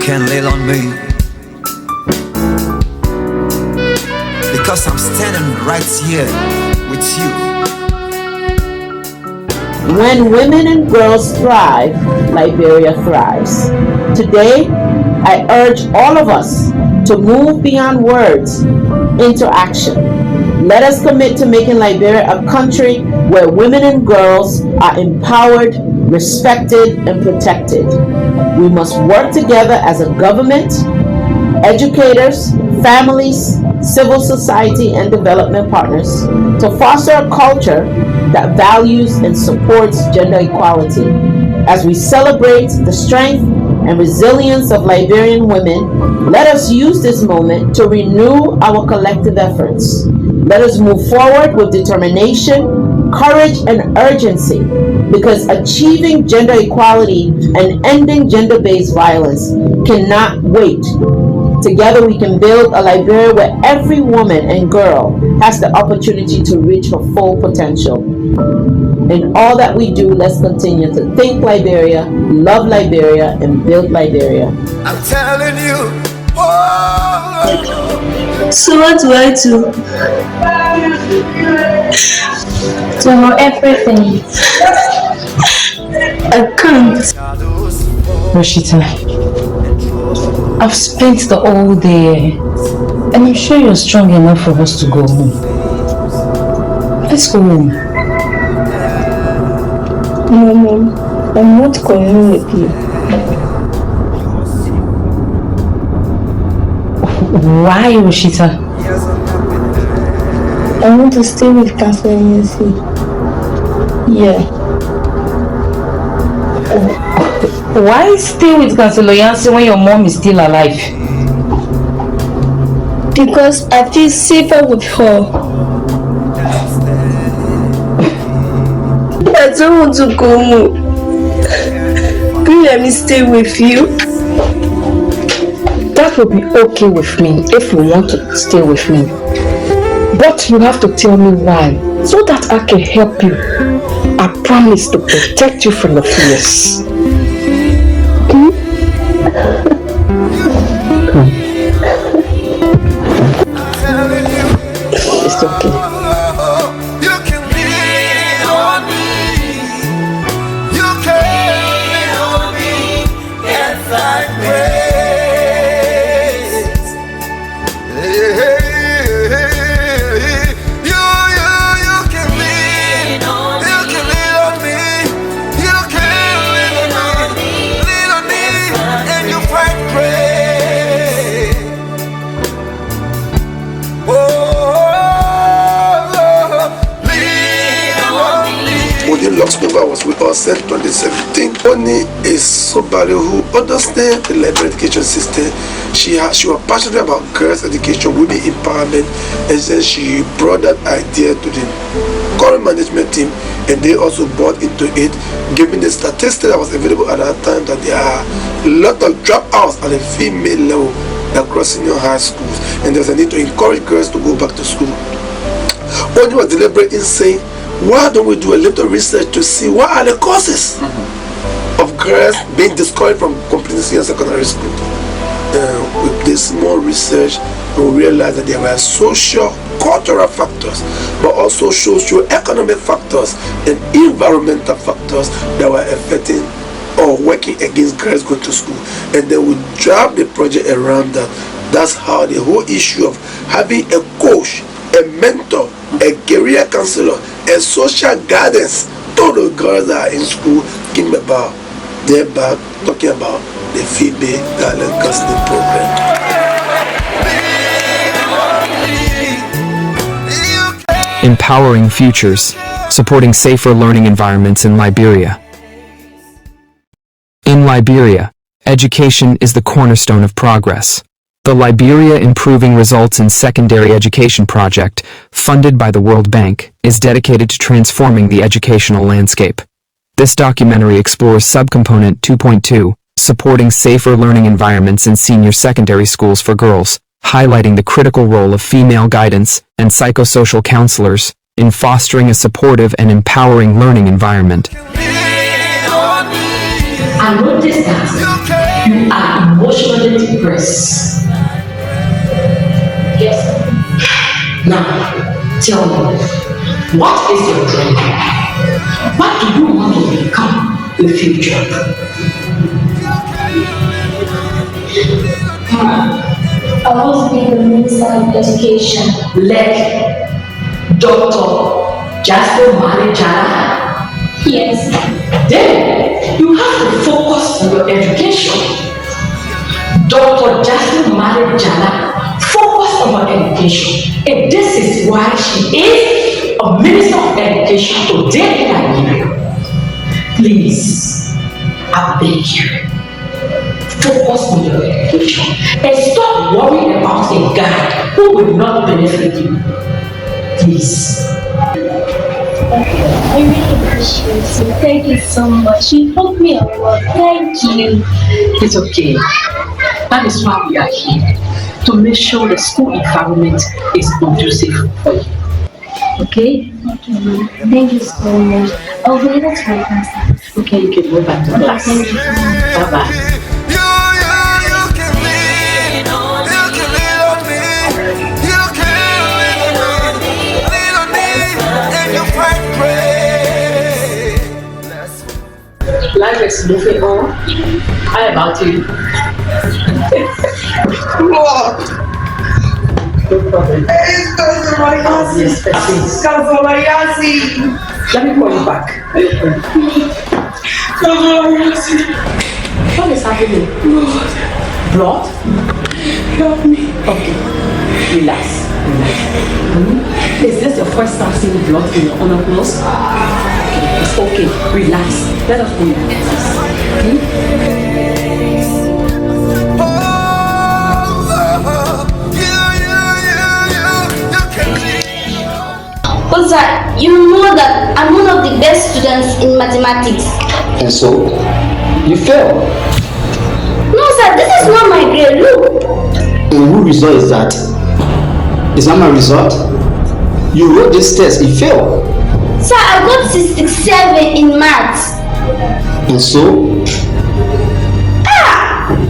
can lean on me, because I'm standing right here with you. When women and girls thrive, Liberia thrives. Today, I urge all of us to move beyond words into action. Let us commit to making Liberia a country where women and girls are empowered, respected, and protected. We must work together as a government, educators, families, civil society, and development partners to foster a culture that values and supports gender equality. As we celebrate the strength and resilience of Liberian women, let us use this moment to renew our collective efforts. Let us move forward with determination, courage, and urgency, because achieving gender equality and ending gender-based violence cannot wait. Together we can build a Liberia where every woman and girl has the opportunity to reach her full potential. In all that we do, let's continue to think Liberia, love Liberia, and build Liberia. I'm telling you, oh. So what do I do? To know everything. I can't. Rashida, I've spent the whole day and I'm sure you're strong enough for us to go home. Let's go home. No, Mom, I'm not going with you. Why, Rashida? I want to stay with Castle and Yancy. Yeah. Why stay with Councillor Yancy when your mom is still alive? Because I feel safer with her. I don't want to go home. Can you let me stay with you? That will be okay with me if you want to stay with me. But you have to tell me why, so that I can help you. I promise to protect you from the fears. It's okay. Luxembourg was with us in 2017. Oni is somebody who understands the Liberian education system. She was passionate about girls' education, women empowerment, and then she brought that idea to the current management team, and they also bought into it, given the statistics that was available at that time that there are a lot of dropouts at the female level across senior high schools, and there's a need to encourage girls to go back to school. Oni was deliberate in saying, why don't we do a little research to see what are the causes of girls being discouraged from completing senior secondary school? With this small research, we realized that there were social, cultural factors, but also socio-economic factors and environmental factors that were affecting or working against girls going to school. And then we dropped the project around that. That's how the whole issue of having a coach, a mentor, a career counselor, and social guidance to the girls that are in school came about, thereby talking about the female talent counseling program. Empowering futures, supporting safer learning environments in Liberia. In Liberia, education is the cornerstone of progress. The Liberia Improving Results in Secondary Education project, funded by the World Bank, is dedicated to transforming the educational landscape. This documentary explores Subcomponent 2.2, supporting safer learning environments in senior secondary schools for girls, highlighting the critical role of female guidance and psychosocial counselors in fostering a supportive and empowering learning environment. I noticed that You are emotionally depressed. Yes. Now, tell me, what is your dream? What do you want to become in the future? I want to be the Minister of Education. Like Dr. Jasper Marijana? Yes. Then you have to focus on your education. Dr. Jasper Marijana, focus on her education. And this is why she is a Minister of Education today in Liberia. Please, I beg you. Focus on your education and stop worrying about a guy who will not benefit you. Please. I really appreciate you. Thank you so much. You helped me a lot. Thank you. It's okay. That is why we are here. To make sure the school environment is conducive for you. Okay? Okay, ma'am. Thank you so much. I'll be able to my class. Okay, you can go back to class. Thank you. Bye-bye. Life is moving on. How about you? What? No problem. Yes, please. Let me call you back. What is happening? Blood? Help me. Okay. Relax. Is this your first time seeing blood in your own clothes? It's okay. Relax. Let us go into this. But sir, you know that I'm one of the best students in mathematics. And so, you fail. No sir, this is not my grade, look. And whose result is that? Is that my result? You wrote this test, you failed. Sir, I got 67 in maths. And so,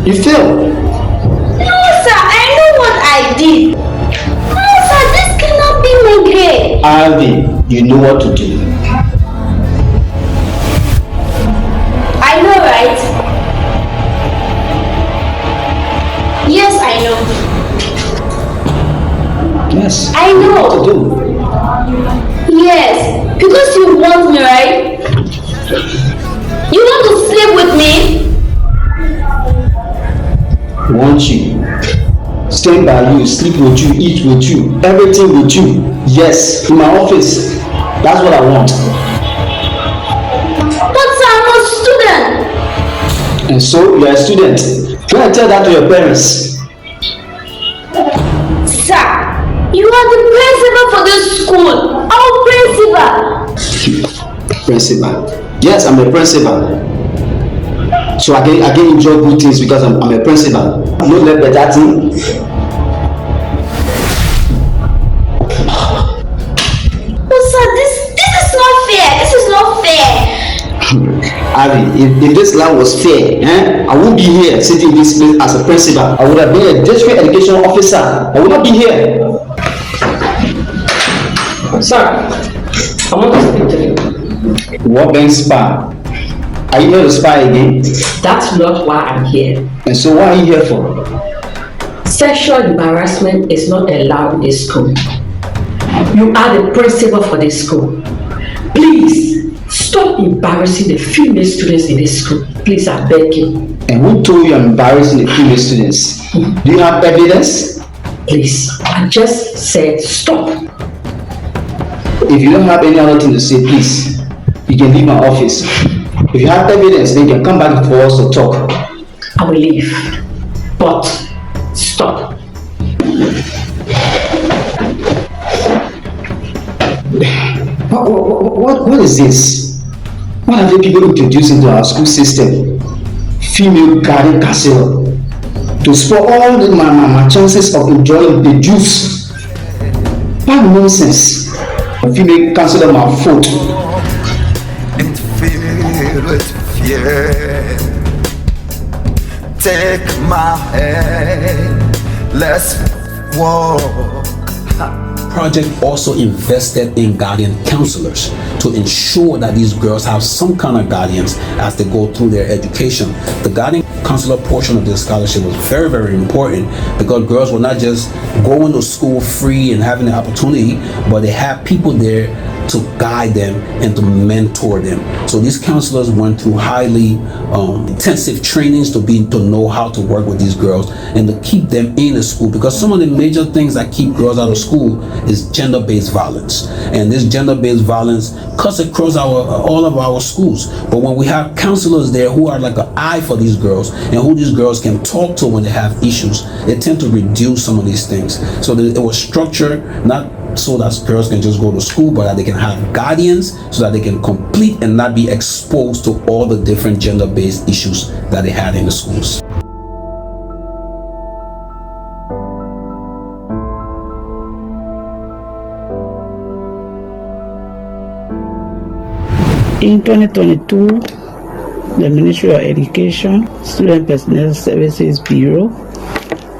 you failed. No sir, I know what I did. No sir, this cannot be my grade. Alvin, you know what to do. I know, right? Yes, I know. Yes. I know. What to do. Yes, because you want me, right? You want to sleep with me? Want you. Stand by you, sleep with you, eat with you, everything with you. Yes, in my office. That's what I want. But sir, I'm a student. And so, you're a student. Go and tell that to your parents. Sir, you are the principal for this school. Our principal. Principal. Yes, I'm a principal. So I can enjoy good things because I'm a principal. No let better thing. Oh sir, this is not fair. This is not fair. Abby, if this land was fair, I wouldn't be here sitting in this place as a principal. I would have been a district education officer. I would not be here. Sir, I want to speak to you. What bank spy? Are you here to spy again? That's not why I'm here. And so what are you here for? Sexual embarrassment is not allowed in this school. You are the principal for this school. Please stop embarrassing the female students in this school. Please, I beg you. And who told you I'm embarrassing the female students? Do you have evidence? Please, I just said stop. If you don't have any other thing to say, please, you can leave my office. If you have evidence, then you can come back for us to talk. I will leave, but stop. What is this? What are the people introduced into our school system? Female garden casserole to spoil all my chances of enjoying the juice. What nonsense! Female counselor my foot. And filled with fear, take my hand, let's walk. Project also invested in guardian counselors to ensure that these girls have some kind of guardians as they go through their education. The guardian counselor portion of the scholarship was very, very important because girls were not just going to school free and having the opportunity, but they had people there to guide them and to mentor them. So these counselors went through highly intensive trainings to know how to work with these girls and to keep them in the school, because some of the major things that keep girls out of school is gender-based violence, and this gender-based violence cuts across all of our schools. But when we have counselors there who are like an eye for these girls and who these girls can talk to when they have issues, they tend to reduce some of these things. So it was structured not so that girls can just go to school, but that they can have guardians so that they can complete and not be exposed to all the different gender-based issues that they had in the schools. In 2022, the Ministry of Education, Student Personnel Services Bureau,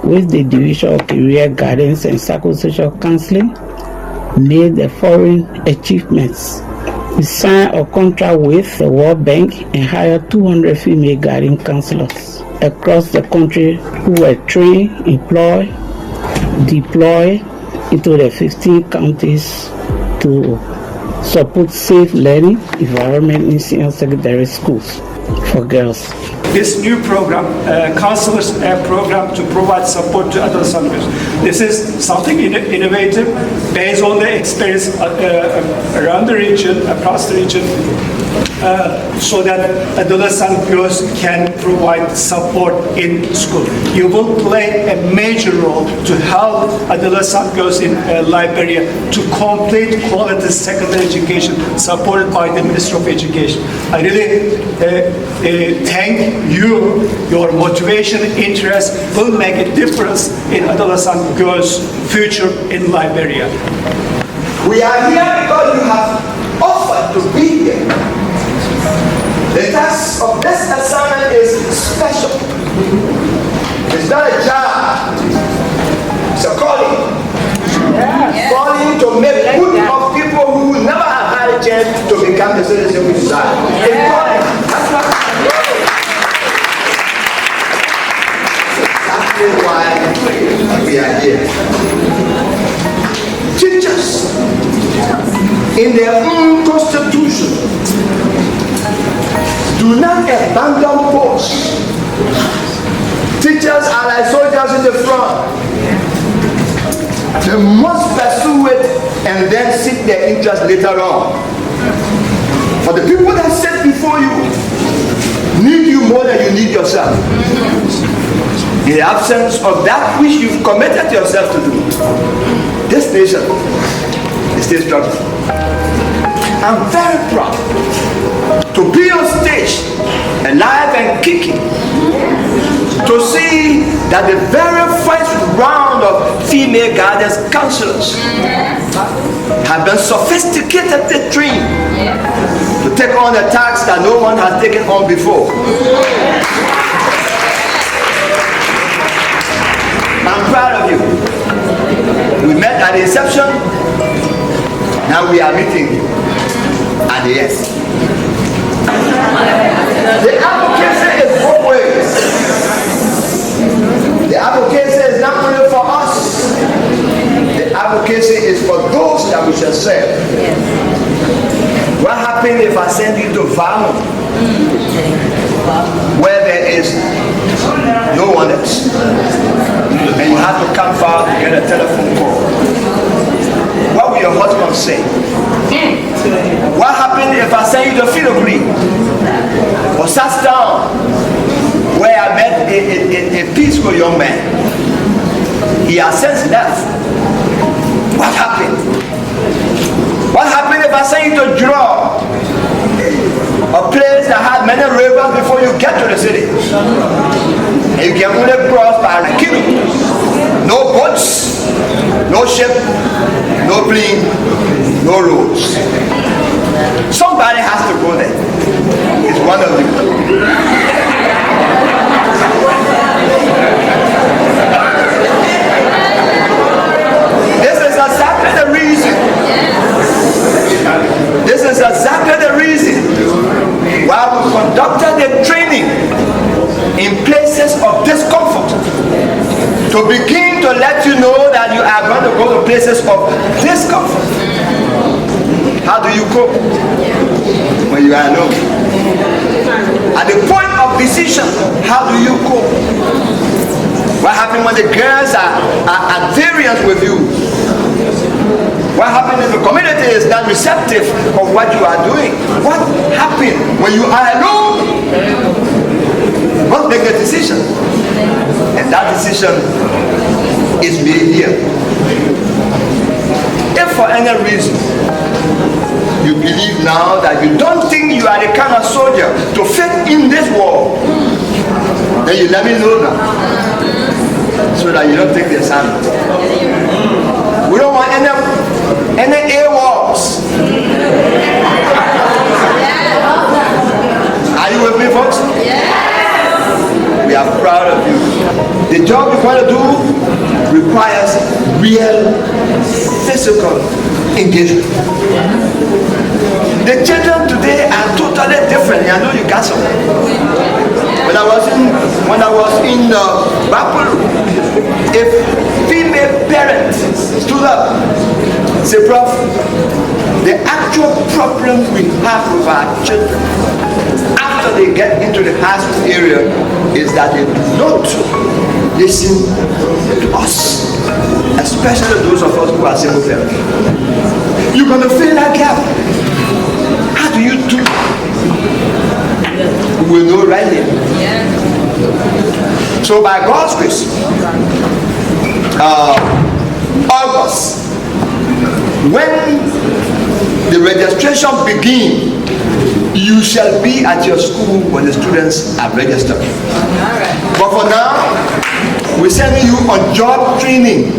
with the Division of Career Guidance and Psychosocial Counseling, made the following achievements. We signed a contract with the World Bank and hired 200 female guardian counselors across the country who were trained, employed, deployed into the 15 counties to support safe learning environment in senior secondary schools for girls. This new program, counselors program to provide support to adolescent girls. This is something innovative based on the experience around the region, across the region, so that adolescent girls can provide support in school. You will play a major role to help adolescent girls in Liberia to complete quality secondary education supported by the Ministry of Education. I really thank you. Your motivation, interest will make a difference in adolescent girls' future in Liberia. We are here because you have offered to be here. The task of this assignment is special. It's not a job. It's a calling. Yeah. Calling to make good of people who never have had a chance to become the citizen we desire. It's calling. That's what why we are here. Teachers, in their own constitution, do not abandon posts. Teachers are like soldiers in the front. They must pursue it and then seek their interest later on. For the people that sit before you need you more than you need yourself. In the absence of that which you've committed yourself to do, this nation is still struggling. I'm very proud to be on stage, alive and kicking, to see that the very first round of female guidance counselors have been sophisticatedly trained to take on a task that no one has taken on before. I'm proud of you. We met at the inception, now we are meeting at the end. The advocacy is both ways. The advocacy is not only for us, the advocacy is for those that we shall serve. What happens if I send you to Vamo, where there is no one else, and you have to come far to get a telephone call? What will your husband say? What happened if I send you to Philogri or Sastown, where I met a peaceful young man? He has since left. What happened? What happened if I send you to Draw, a place that had many rivers before you get to the city? And you can only cross by a kilo. No boats, no ship, no plane, no roads. Somebody has to go there. It's one of you. conducted a training in places of discomfort to begin to let you know that you are going to go to places of discomfort. How do you cope when you are alone? At the point of decision, how do you cope? What happens when the girls are at variance with you? What happens if the community is not receptive of what you are doing? What happens when you are alone? You must make a decision. And that decision is made here. If for any reason you believe now that you don't think you are the kind of soldier to fit in this war, then you let me know now, so that you don't take the assignment. We don't want any AWOLs. Are you with me, folks? We are proud of you. The job you're going to do requires real physical engagement. The children today are totally different. I know you got some. When I was in Bapuru, a female parent stood up and said, "Prof, the actual problem we have with our children after they get into the high school area is that they do not listen to us, especially those of us who are single parents." You're going to fill that gap. How do you do? We will know right here. So by God's grace, August, when the registration begins, you shall be at your school when the students are registered. But for now, we're sending you on job training,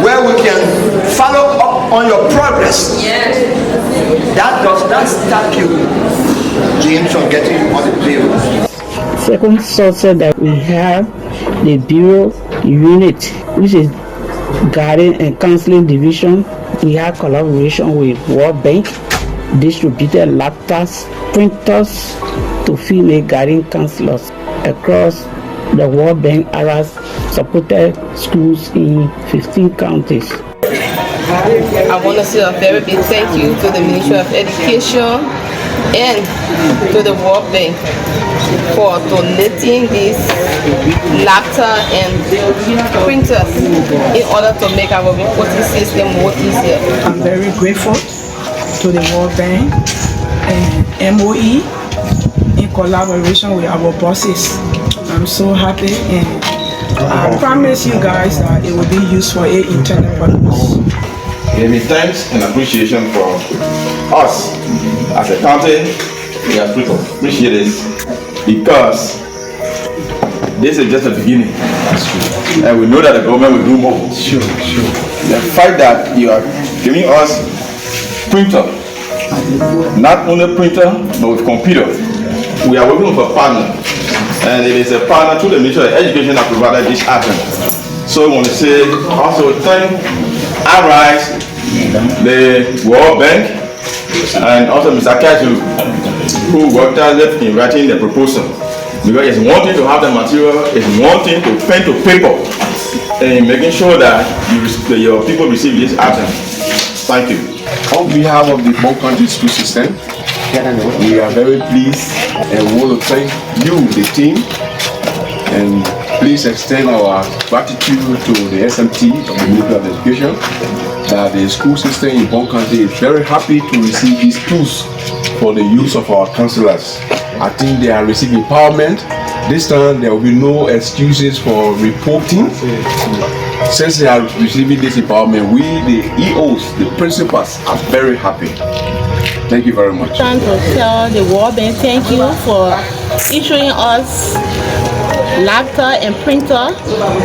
where we can follow up on your progress. That does not stop you, James, from getting you on the payroll. Second source that we have the Bureau Unit, which is Guardian and Counseling Division. We have collaboration with World Bank, distributed laptops, printers to female guardian counselors across the World Bank areas, supported schools in 15 counties. I want to say a very big thank you to the Ministry of Education and to the World Bank for donating these laptops and printers in order to make our reporting system more easier. I'm very grateful to the World Bank and MOE in collaboration with our bosses. I'm so happy, and I promise you guys that it will be used for a intended purpose. Give me thanks and appreciation for us as a county. We appreciate this because this is just the beginning. And we know that the government will do more. Sure. The fact that you are giving us printer, not only printer, but with computer. We are working with a partner, and it is a partner to the Ministry of Education that provided this item. So I want to say also thank Arise, the World Bank, and also Mr. Kaju, who worked in writing the proposal. Because it's one thing to have the material, it's one thing to pen to paper, and making sure that your people receive this item. Thank you. On behalf of the Bon Country School System, we are very pleased and want to thank you, the team, and please extend our gratitude to the SMT of the Ministry of Education that the school system in Bon Country is very happy to receive these tools for the use of our counselors. I think they are receiving empowerment. This time there will be no excuses for reporting. Since they are receiving this empowerment, we, the EOs, the principals, are very happy. Thank you very much. I want to tell the World Bank thank you for issuing us laptop and printer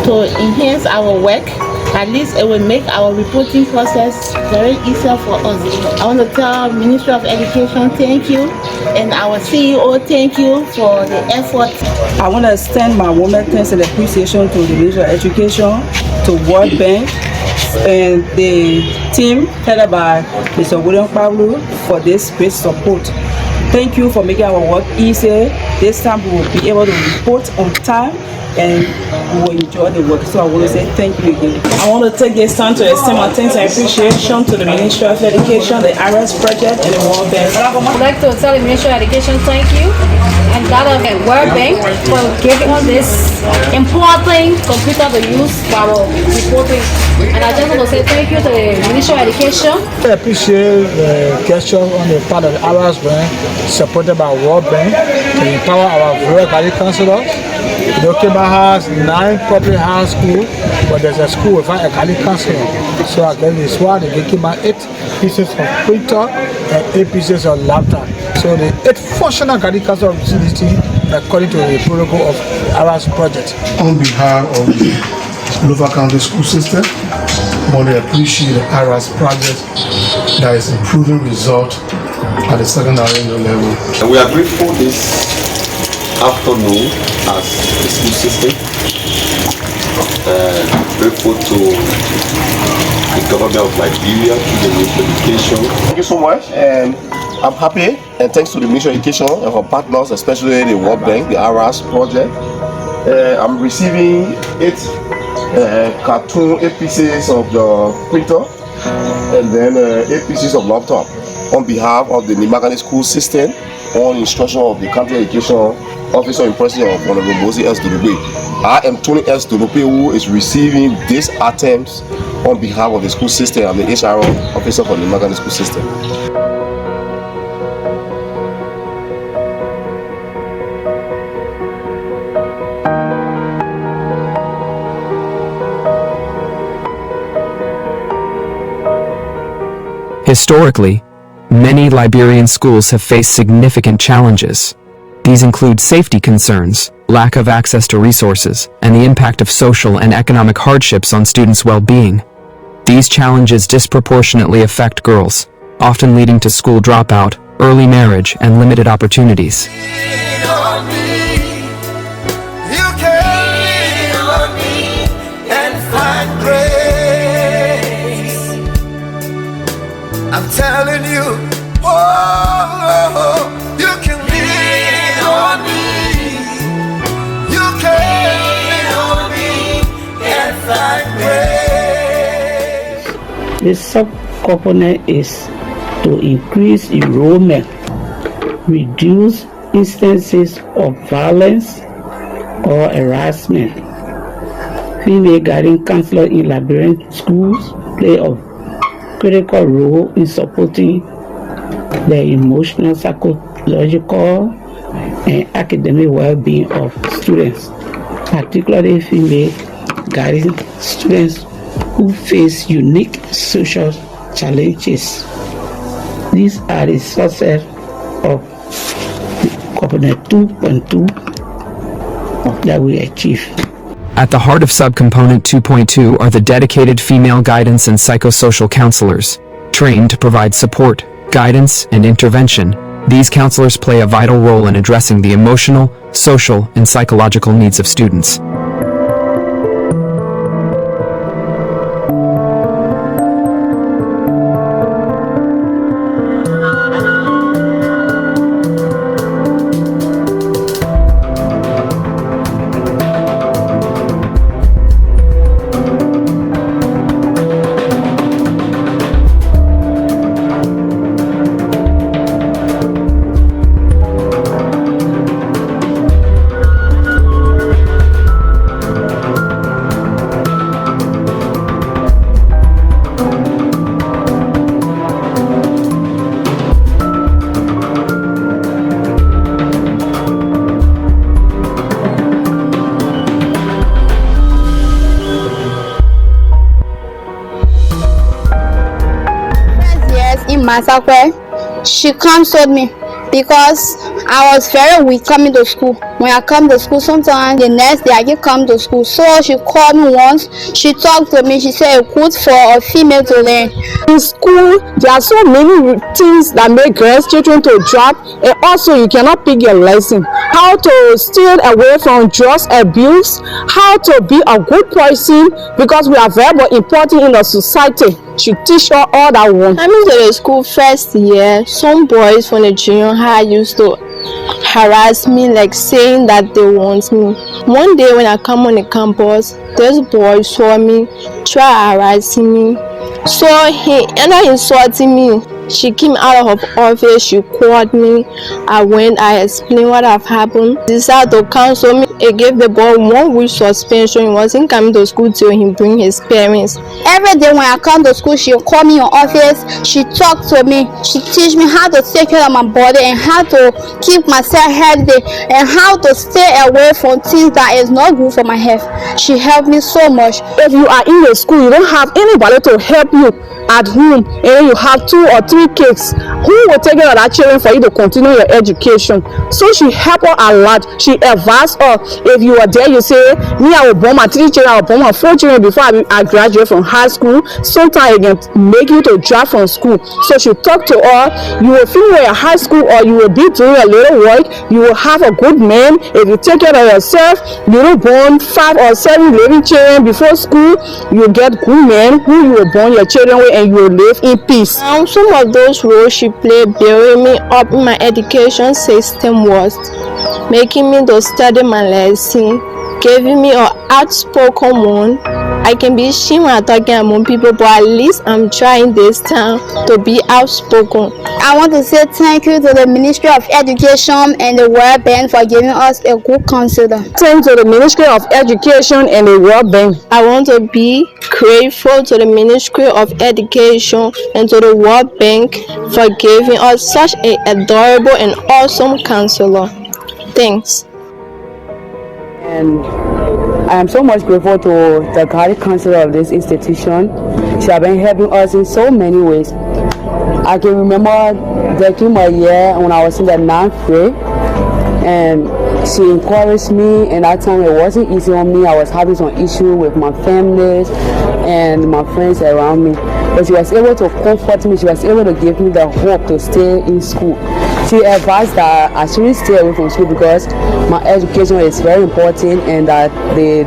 to enhance our work. At least it will make our reporting process very easier for us. I want to tell Ministry of Education thank you, and our CEO thank you for the effort. I want to extend my warm thanks and appreciation to the Ministry of Education, to World Bank, and the team headed by Mr. William Pablo for this great support. Thank you for making our work easier. This time we will be able to report on time and we will enjoy the work. So I want to say thank you again. I want to take this time to extend my thanks and appreciation to the Ministry of Education, the ARES project, and the World Bank. I would like to tell the Ministry of Education thank you, and that of the World Bank for giving us this important computer to use for our reporting. And I just want to say thank you to the Ministry of Education. I appreciate the gesture on the part of the ARES Bank, supported by World Bank, to empower our rural guidance counselors. Dokima has 9 public high schools, but there's a school without a guidance counselor. So again, this one, they give 8 pieces of printer and 8 pieces of laptop. So the 8 functional guidance counselors of CDT according to the protocol of ARES project. On behalf of the Lower County School System, I want to appreciate the ARES project that is improving result at the secondary level. And we are grateful this afternoon as the school system. Grateful to the government of Liberia, to the Ministry of Education. Thank you so much, and I'm happy, and thanks to the Ministry of Education and our partners, especially the World Bank, the ARES project. I'm receiving 8 cartoon, 8 pieces of the printer, and then 8 pieces of laptop on behalf of the Nimagani school system on instruction of the county education officer in president of Honorable Moses S. Dulupe. I am Tony S. Dulupe, who is receiving these items on behalf of the school system. I'm the HR officer for the Nimagani school system. Historically, many Liberian schools have faced significant challenges. These include safety concerns, lack of access to resources, and the impact of social and economic hardships on students' well-being. These challenges disproportionately affect girls, often leading to school dropout, early marriage, and limited opportunities. I'm telling you, oh, you can lean on me. You can lean on me and find grace. The subcomponent is to increase enrollment, reduce instances of violence or harassment. Female guidance counselors in Liberian schools play a critical role in supporting the emotional, psychological, and academic well-being of students, particularly female guidance students who face unique social challenges. These are the success of Component 2.2 that we achieved. At the heart of Subcomponent 2.2 are the dedicated female guidance and psychosocial counselors, trained to provide support, guidance, and intervention. These counselors play a vital role in addressing the emotional, social, and psychological needs of students. Masakwe, she counseled me because I was very weak coming to school. when I come to school, sometimes the next day I can come to school. So she called me once, she talked to me, she said it's good for a female to learn. In school, there are so many things that make girls, children to drop, and also you cannot pick your lesson. How to steer away from drugs abuse, how to be a good person, because we are very important in the society. She teach her all that one. I mean, to the school first year, some boys from the junior high used to harass me, like saying that they want me. One day when I come on the campus, this boy saw me, try harassing me. So he ended up insulting me. She came out of her office, she called me. I went, I explained what have happened. Decided to counsel me. It gave the boy 1 week suspension. He wasn't coming to school till he bring his parents. Every day when I come to school, she'll call me in office, she talked to me, she teach me how to take care of my body and how to keep myself healthy and how to stay away from things that is not good for my health. She helped me so much. If you are in the school, you don't have anybody to help you at home, and you have 2 or 3 kids, who will take care of that children for you to continue your education? So she helped her a lot. She advised her. If you are there, you say, me, I will born my 3 children, I will born my 4 children before I graduate from high school. Sometimes it can make you to drop from school. So she talked to her. You will finish your high school, or you will be doing a little work. You will have a good man. If you take care of yourself, you will born 5 or 7 living children before school. You will get good men who you will born your children with, and you will live in peace. Some of those roles she played building me up in my education system was making me to study my lesson, giving me an outspoken one. I can be shy when I'm talking among people, but at least I'm trying this time to be outspoken. I want to say thank you to the Ministry of Education and the World Bank for giving us a good counselor. Thank to the Ministry of Education and the World Bank. I want to be grateful to the Ministry of Education and to the World Bank for giving us such an adorable and awesome counselor. Thanks. And I am so much grateful to the guidance counselor of this institution. She has been helping us in so many ways. I can remember there came a year when I was in the 9th grade, and she encouraged me, and that time it wasn't easy on me. I was having some issue with my families and my friends around me, but she was able to comfort me. She was able to give me the hope to stay in school. She advised that I shouldn't stay away from school because my education is very important and that the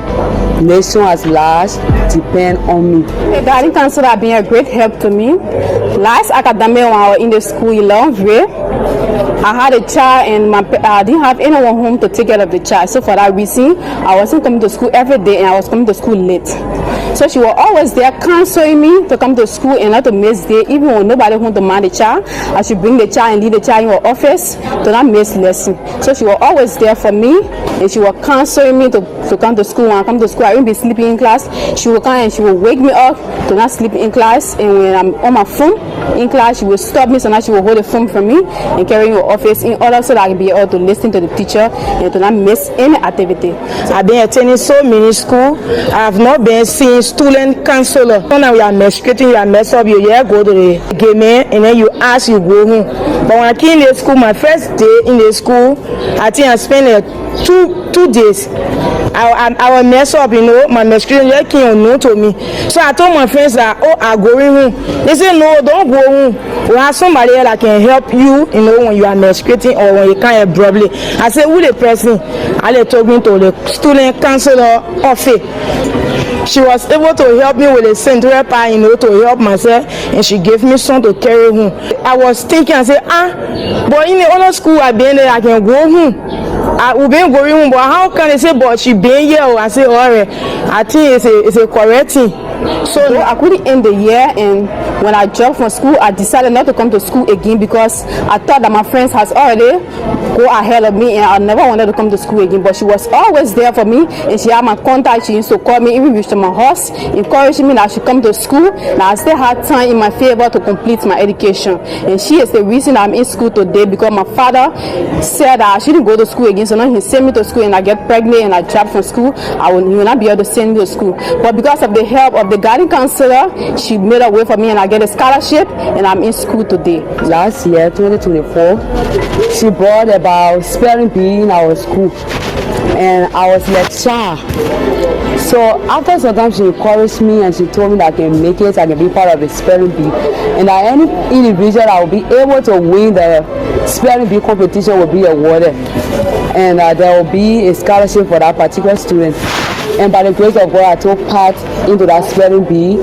nation at large depend on me. The guidance counselor has been a great help to me. Last academic when I was in the school in Liberia, I had a child and I didn't have anyone home to take care of the child. So for that reason, I wasn't coming to school every day and I was coming to school late. So she was always there counseling me to come to school and not to miss day. Even when nobody home to mind the child, I should bring the child and leave the child in her office to not miss lesson. So she was always there for me, and she was counseling me to come to school. When I come to school, I wouldn't be sleeping in class. She will come and she will wake me up to not sleep in class. And when I'm on my phone in class, she will stop me, so now she will hold the phone from me and carry in her office in order so that I can be able to listen to the teacher and to not miss any activity. I've been attending so many schools. I have not been seeing student counselor. When we are menstruating, you are messed up, you go to the game and then you ask, you go home. But when I came in the school, my first day in the school, I think I spent 2 days. I was messed up, my menstruation just came unknown to me. So I told my friends that, I'm going home. They said, no, don't go home. We have somebody that can help you, when you are menstruating or when you can't have problem. I said, who the person? I took me to the student counselor office. She was able to help me with a central pie, to help myself, and she gave me some to carry home. I was thinking, I said, but in the other school I've been there, I can go home. I will be going home, but how can they say, but she been here? I say, all right, I think it's a correct thing. So I couldn't end the year, and when I dropped from school, I decided not to come to school again because I thought that my friends has already go ahead of me, and I never wanted to come to school again. But she was always there for me, and she had my contact. She used to call me, even reach to my house, encouraging me that I should come to school. Now I still had time in my favor to complete my education, and she is the reason I'm in school today because my father said that I shouldn't go to school again. So now he sent me to school, and I get pregnant, and I dropped from school. He will not be able to send me to school, but because of the help of the guidance counselor, she made a way for me, and I get a scholarship, and I'm in school today. Last year, 2024, she bought a about spelling bee in our school, and I was like shy. So after some time, she encouraged me and she told me that I can make it, I can be part of the spelling bee, and that any individual that will be able to win the spelling bee competition will be awarded, and there will be a scholarship for that particular student. And by the grace of God, I took part into that spelling bee,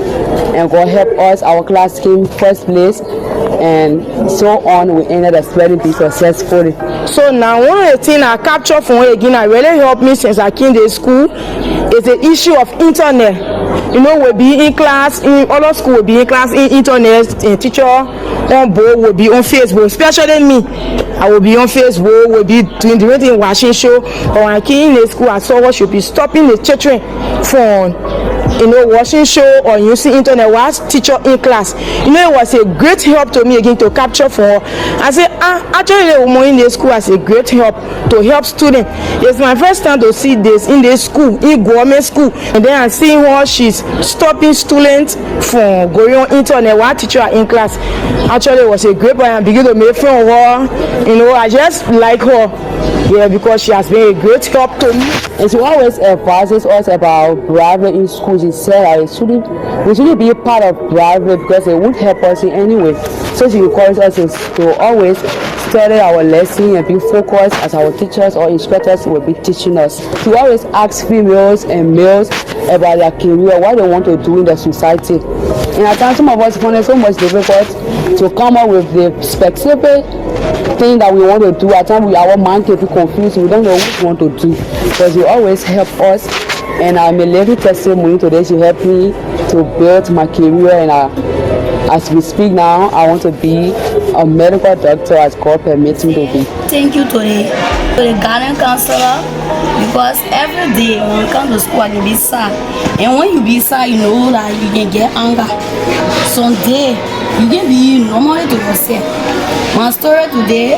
and God helped us. Our class came first place, and so on. We ended the spelling bee successfully. So now one of the things I captured from her again, that really helped me since I came to school, is the issue of internet. You know, we'll be in class, in other school will be in class, in internet, and teacher on board will be on Facebook, especially me. I will be on Facebook, will be doing the thing, watching show. But when I came in the school, I saw what should be stopping the children from, you know, watching show or using internet while teacher in class. You know, it was a great help to me again to capture for her. I said, actually the woman in the school has a great help to help students. It's my first time to see this in the school, in government school, and then I'm seeing how she's stopping students from going on internet while teacher are in class. Actually, it was a great point. I began to make friends with her. You know, I just like her. Yeah, because she has been a great help to me. And she always advises us about bravery in school. She said that we shouldn't be a part of bravery because it would help us in any way. So she encourages us to always study our lesson and be focused as our teachers or instructors will be teaching us. She always asks females and males about their career, what they want to do in the society. And at times some of us find it so much difficult to come up with the specific thing that we want to do. At times our mind can be confused. We don't know what we want to do. But you always help us, and I'm a living testimony today. She helped me to build my career, and as we speak now, I want to be a medical doctor as God permits me to be. Thank you to the guardian counselor, because every day when we come to school I can be sad, and when you be sad, you know that you can get anger. Some day you can be normally to yourself. My story today,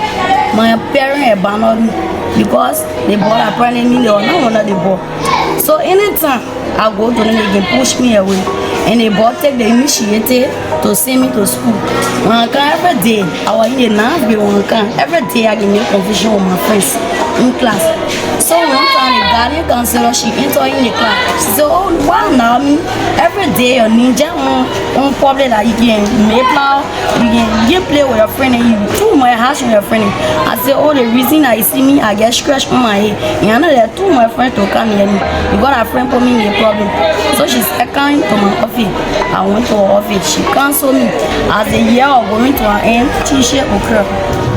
my parents abandoned me because they bought apparently they were not one of the bought. So anytime I go to them, they can push me away, and they both take the initiative to send me to school. When I come every day, I was in the ninth grade. When I come every day, I can make confusion with my friends in class. So one time the guardian counselor, she entered in the class. She said, "Oh, wow, now me every day your ninja on problem that you can make now, you can play with your friend and you too much harsh with your friend." I said, "Oh, the reason I see me, I get scratched on my head, and I know there are two my friends to come near me because a friend put me in a problem." So she said, "Come to my office." I went to her office. She counseled me. As the year of going to an end, teacher occurred.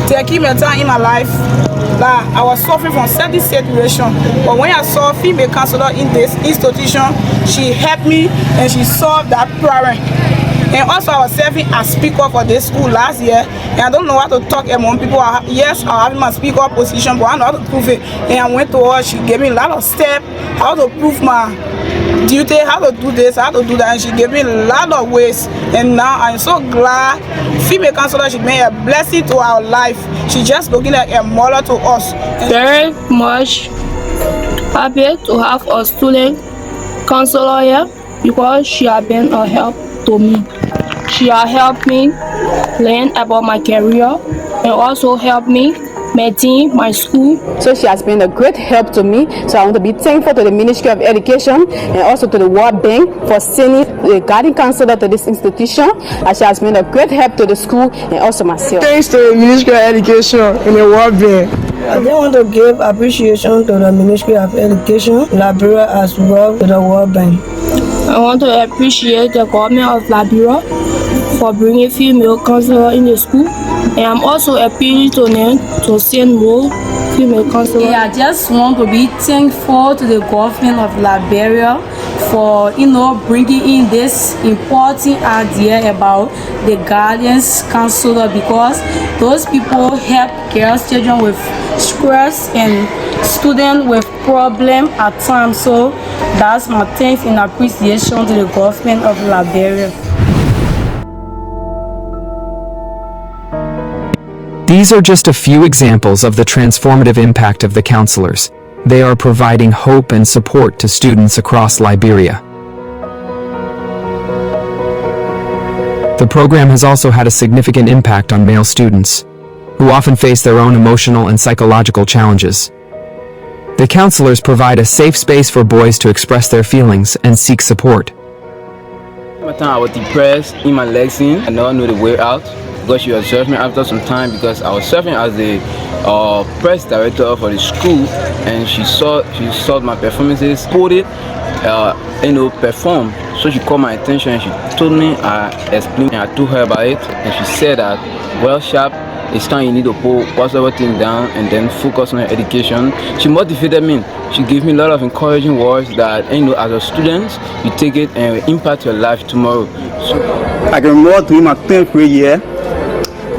Taking my time in my life, like I was suffering from certain situation, but when I saw a female counselor in this institution, she helped me and she solved that problem. And also I was serving as speaker for this school last year, and I don't know how to talk among people. Yes, I have my speaker position, but I know how to prove it. And I went to her, she gave me a lot of steps how to prove my duty, how to do this, how to do that, and she gave me a lot of ways. And now I'm so glad female counselor, she made a blessing to our life. She just looking like a mother to us. Very much happy to have a student counselor here because she has been a help to me. She has helped me learn about my career and also helped me maintain my school. So she has been a great help to me. So I want to be thankful to the Ministry of Education and also to the World Bank for sending the guardian counselor to this institution, as she has been a great help to the school and also myself. Thanks to the Ministry of Education and the World Bank. I just want to give appreciation to the Ministry of Education, Liberia, as well to the World Bank. I want to appreciate the government of Liberia for bringing female counselor in the school, and I'm also appealing to them to send more female counselors. Yeah, I just want to be thankful to the government of Liberia for bringing in this important idea about the guardians counselor, because those people help girls, children with stress and students with problem at times. So that's my thanks and appreciation to the government of Liberia. These are just a few examples of the transformative impact of the counselors. They are providing hope and support to students across Liberia. The program has also had a significant impact on male students. who often face their own emotional and psychological challenges. The counselors provide a safe space for boys to express their feelings and seek support. One time I was depressed in my lesson. I never knew the way out because she observed me after some time because I was serving as the press director for the school, and she saw my performances, put it, perform. So she called my attention and she told me, I explained and I told her about it, and she said that, well, Sharp, it's time you need to put whatever thing down and then focus on your education. She motivated me. She gave me a lot of encouraging words that, as a student, you take it and it will impact your life tomorrow. So, I can remember during my 10th grade year,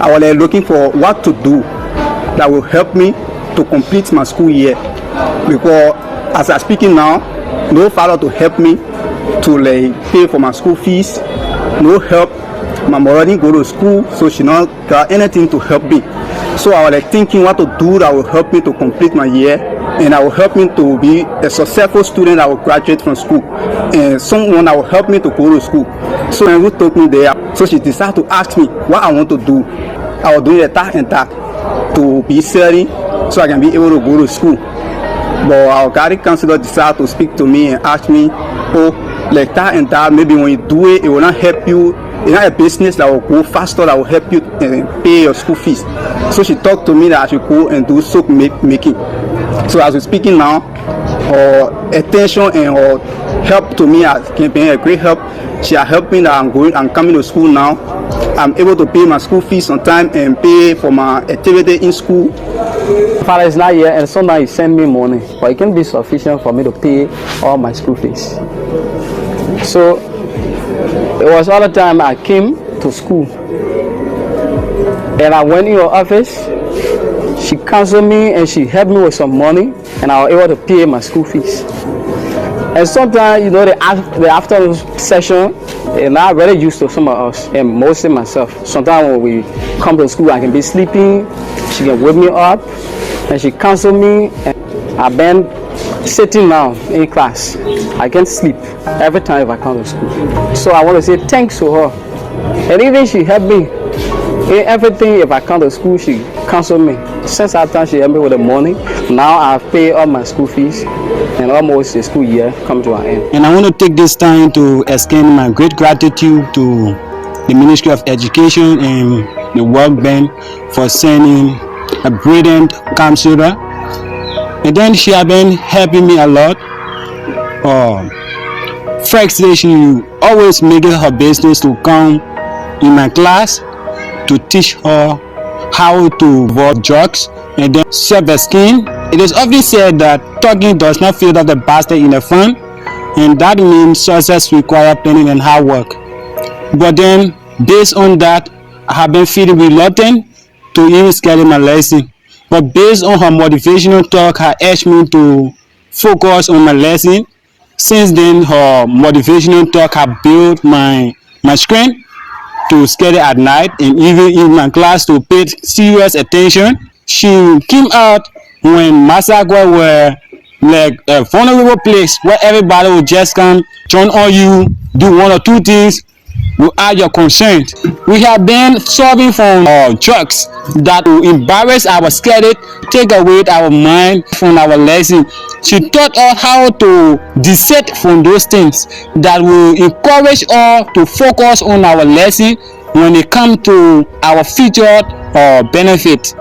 I was looking for what to do that will help me to complete my school year. Because as I'm speaking now, no father to help me to pay for my school fees, no help. My mother didn't go to school, so she not got anything to help me. So I was thinking what to do that will help me to complete my year, and that will help me to be a successful student that will graduate from school, and someone that will help me to go to school. So when we took me there, so she decided to ask me what I want to do. I was doing a task and task to be selling, so I can be able to go to school. But our guidance counselor decided to speak to me and ask me, like that and that, maybe when you do it, it will not help you. It's not a business that will go faster, that will help you pay your school fees. So she talked to me that I should go and do soap making. So as we're speaking now, her attention and her help to me has been a great help. She has helped me that I'm coming to school now. I'm able to pay my school fees on time and pay for my activity in school. Father is not here, and sometimes he send me money, but it can be sufficient for me to pay all my school fees. So it was all the time I came to school, and I went in her office. She counseled me and she helped me with some money, and I was able to pay my school fees. And sometimes, the afternoon session, they're not really used to some of us, and mostly myself. Sometimes when we come to school, I can be sleeping. She can wake me up, and she counseled me. And I've been sitting now in class. I can't sleep every time if I come to school. So I want to say thanks to her. And even she helped me in everything. If I come to school, she counseled me. Since that time, she helped me with the money. Now I've paid all my school fees, and almost the school year come to an end. And I want to take this time to extend my great gratitude to the Ministry of Education and the World Bank for sending a brilliant counselor. And then she has been helping me a lot. First, she always make it her business to come in my class to teach her how to avoid drugs and then self-esteem. It is often said that talking does not fill up the basket in the front, and that means success requires planning and hard work. But then, based on that, I have been feeling reluctant to even schedule my lesson. But based on her motivational talk, her urged me to focus on my lesson. Since then, her motivational talk has built my strength to schedule at night, and even in my class to pay serious attention. She came out when Massacre were like a vulnerable place where everybody would just come, turn on you, do one or two things without your consent. We have been solving from drugs that will embarrass our schedule, take away our mind from our lesson. She taught us how to desist from those things that will encourage us to focus on our lesson when it comes to our future benefit.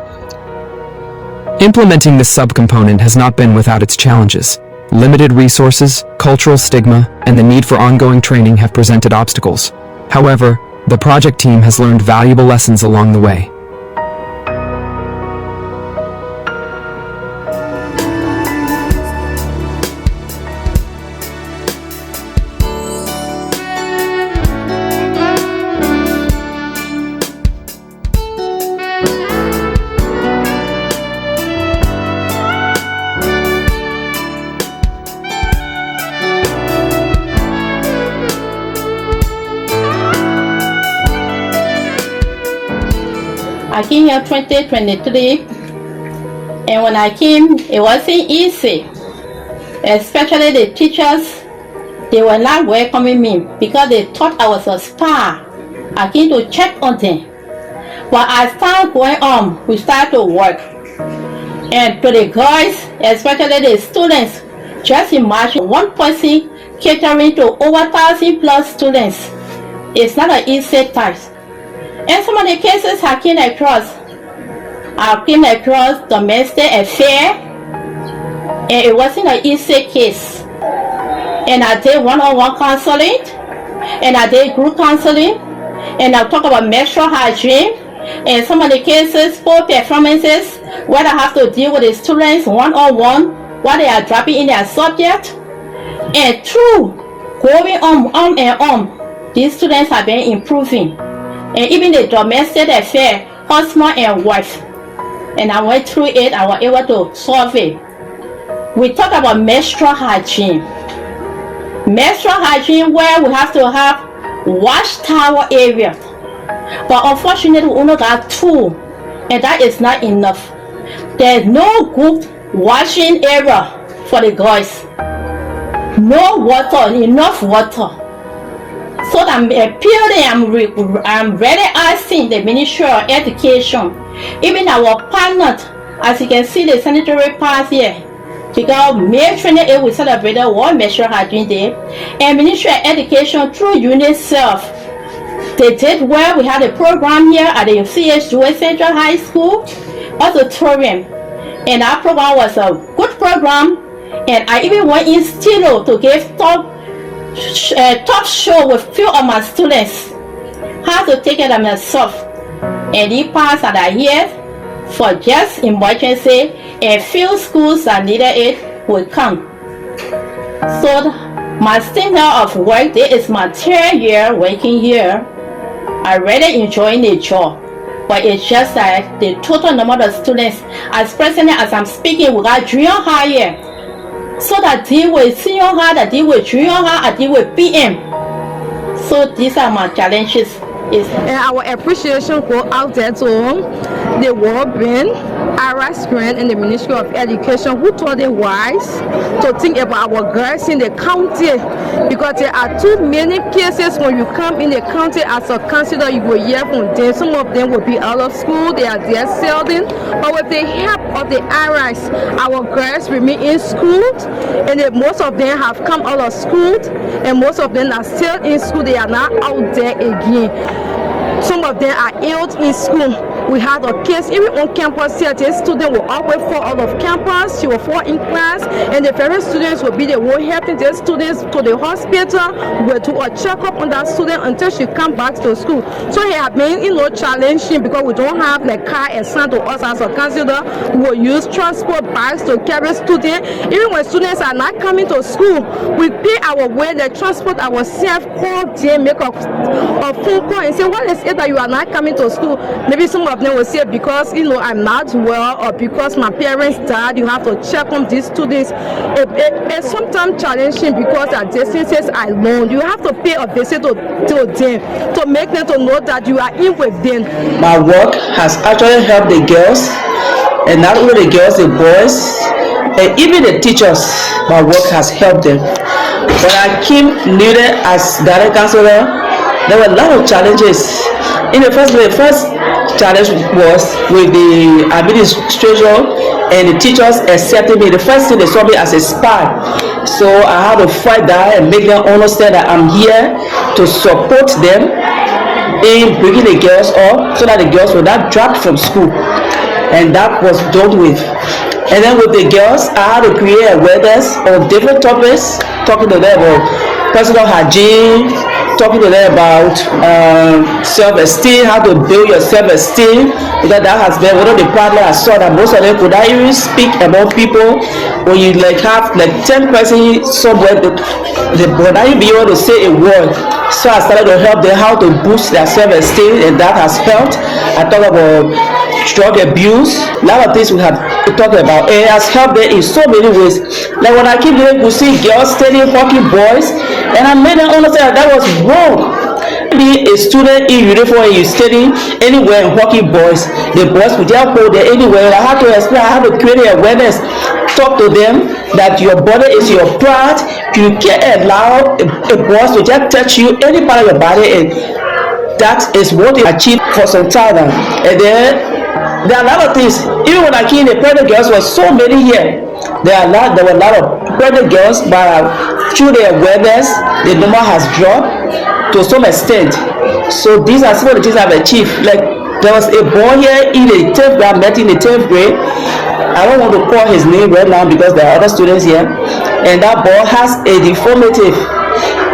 Implementing the subcomponent has not been without its challenges. Limited resources, cultural stigma, and the need for ongoing training have presented obstacles. However, the project team has learned valuable lessons along the way. I came here 2023, and when I came, it wasn't easy. Especially the teachers, they were not welcoming me because they thought I was a star. I came to check on them. But as time going on, we start to work. And to the guys, especially the students, just imagine one person catering to over 1,000 plus students. It's not an easy task. And some of the cases I came across domestic affair, and it wasn't an easy case. And I did one-on-one counseling, and I did group counseling, and I talk about menstrual hygiene, and some of the cases, poor performances, where I have to deal with the students one-on-one, while they are dropping in their subject. And through going on and on, these students have been improving. And even the domestic affair, husband and wife. And I went through it, I was able to solve it. We talk about menstrual hygiene. Menstrual hygiene where we have to have wash towel area. But unfortunately, we only got 2, and that is not enough. There's no good washing area for the guys. No water, enough water. So I'm appealing, I'm really asking the Ministry of Education, even our partners, as you can see the sanitary pads here, because May 28th we celebrated World Menstrual Hygiene Day, and Ministry of Education through UNICEF, they did well. We had a program here at the CHUA Central High School auditorium, and our program was a good program. And I even went in Stilo to give talk show with few of my students how to take care of myself. And the parts that are here for just emergency, and few schools that needed it will come. So my standard of work, this is my 3rd year working here. I really enjoying the job, but it's just that the total number of students, as presently as I'm speaking, we got junior high here. So that deal with senior high, that deal with junior high, I deal with PM. So these are my challenges. And our appreciation go out there to the World Bank, IRAS grant, and the Ministry of Education, who thought it wise to think about our girls in the county, because there are too many cases when you come in the county as a counselor, you will hear from them. Some of them will be out of school, they are there seldom, but with the help of the IRAS, our girls remain in school, and most of them have come out of school, and most of them are still in school, they are not out there again. Some of them are ill in school. We had a case even on campus here. The student will always fall out of campus. She will fall in class, and the parent students will be the one helping the students to the hospital. We'll do a checkup on that student until she comes back to school. So it has been, challenging because we don't have the car assigned to us as a counselor. We will use transport bags to carry students. Even when students are not coming to school, we pay our way, the transport ourselves, call them, make a phone call and say, what is it that you are not coming to school? Maybe some of them will say, because I'm not well, or because my parents died, you have to check on these students. It's sometimes challenging because our distances are long. You have to pay a visit to them to make them to know that you are in with them. My work has actually helped the girls, and not only the girls, the boys, and even the teachers. My work has helped them. When I came needed as direct counselor, there were a lot of challenges. In the first challenge was with the administration and the teachers accepting me. The first thing, they saw me as a spy, so I had to fight that and make them understand that I'm here to support them in bringing the girls up so that the girls will not drop from school, and that was done with. And then with the girls, I had to create awareness on different topics, talking to them about personal hygiene, talking to them about self-esteem, how to build your self-esteem, because that has been one of the problems I saw, that most of them could not even speak about people. When you have 10 persons somewhere, they would not even be able to say a word. So I started to help them how to boost their self-esteem, and that has helped. I talk about drug abuse, a lot of things we have talked about. It has helped them in so many ways. Like when I keep going to see girls studying fucking boys, and I made them understand that was wrong. Be a student in uniform and you study anywhere and walking boys, the boys will just hold there anywhere. I had to explain, I had to create awareness, talk to them that your body is your pride. You can't allow a boy to just touch you any part of your body, and that is what they achieved for some time now. And then there are a lot of things. Even when I came, the pregnant girls were so many here. There were a lot of pregnant girls, but through their awareness, the number has dropped to some extent. So these are some of the things I've achieved. Like there was a boy here in the 10th grade, I met in the 10th grade. I don't want to call his name right now because there are other students here. And that boy has a deformity.